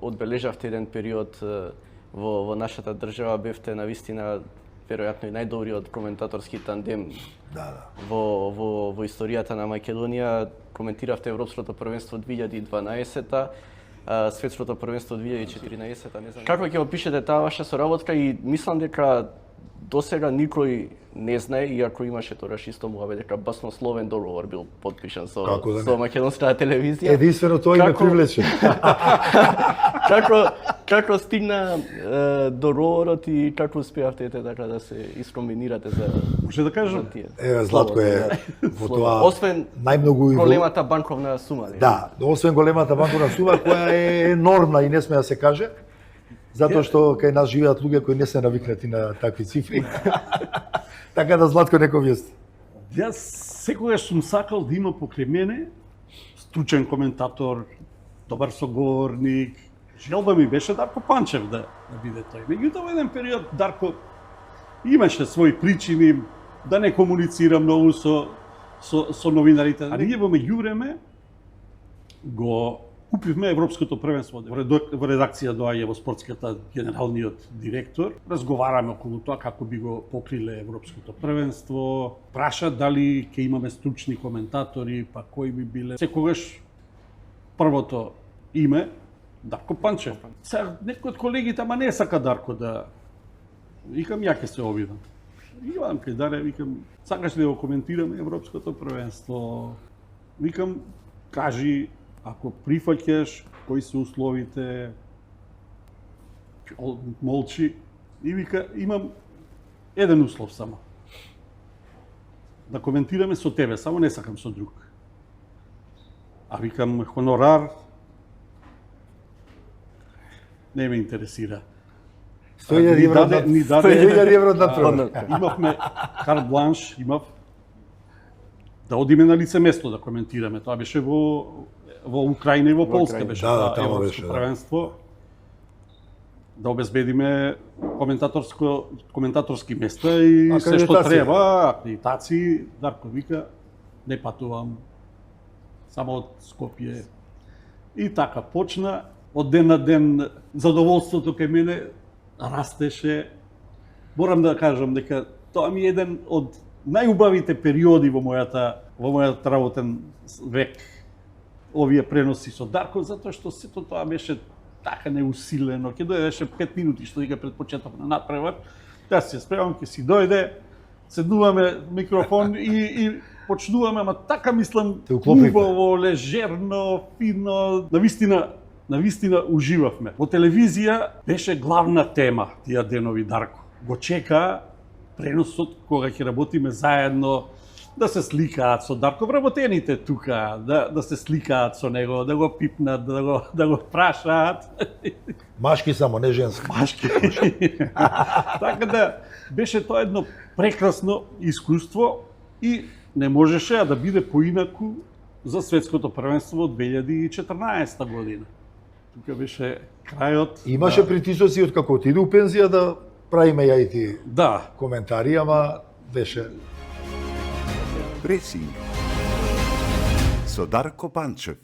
одбележавте еден период во нашата држава, бевте навистина веројатно и најдобриот коментаторски тандем во историјата на Македонија. Коментиравте Европското првенство 2012-та, Светското првенство 2014-та, не знам. Како ќе опишете таа ваша соработка и мислам дека досега никој не знае, иако имаше тогаш исто муабет дека баснословен договор бил потпишан со македонската телевизија. Единствено тој ме привлече. Како стигна договорот и како успеавте така да се искомбинирате за може да кажам? Еве Златко е во тоа освен најмногу големата банковна сума. Да, освен големата банковна сума која е енормна и не сме да се каже. Затоа што кај нас живеат луѓе кои не се навикнати на такви цифри. Така да Златко некој виест. Јас секогаш сум сакал да има покрај мене стручен коментатор, добар соговорник. Желба ми беше Дарко Панчев да биде тој. Меѓутоа во еден период Дарко имаше своји причини да не комуницира многу со новинарите. А ние во меѓувреме го купивме Европското првенство. Во редакција доаѓа во спортската генералниот директор. Разговараме околу тоа како би го покриле Европското првенство. Праша дали ќе имаме стручни коментатори, па кои би биле. Секогаш првото име Дарко Панчев. Сега некој од колегите ама не сака Дарко да викам ја ќе се обидам. Иван кај Даре викам сакаш ли да го коментираме Европското првенство? Викам кажи ако прифаќаш, кои се условите, молчи и вика, имам еден услов само. Да коментираме со тебе, само не сакам со друг. А викам, хонорар, не ме интересира. 100.000 евро на трон. Имавме карт бланш, да одиме на лице место да коментираме. Тоа беше во Украина и во Полска беше Европско првенство. Да обезбедиме коментаторски места и се што треба, акредитации. Дарко вика, не патувам, само од Скопје. И така почна, од ден на ден задоволството кај мене растеше. Морам да кажам дека тоа ми е еден од најубавите периоди во мојот работен век. Овие преноси со Дарко, затоа што сето тоа беше така неусилено. Ќе дојдеше 5 минути, што вика пред почеток на надпревар, да се спремам, ќе си дојде, седнуваме микрофон и почнуваме, ама така мислам, убаво, лежерно, фино, навистина уживавме. Во телевизија беше главна тема тие денови Дарко. Го чека преносот кога ќе работиме заедно, да се сликаат со Дарко, вработените тука, да се сликаат со него, да го пипнат, да го прашаат. Машки само, не женски. Машки. Така да беше тоа едно прекрасно искуство и не можеше да биде поинаку за Светското првенство од 2014 година. Тука беше крајот. Имаше притисоци од како отиде у пензија да правиме ја и ти коментари, ама беше Пресинг со Дарко Панчев.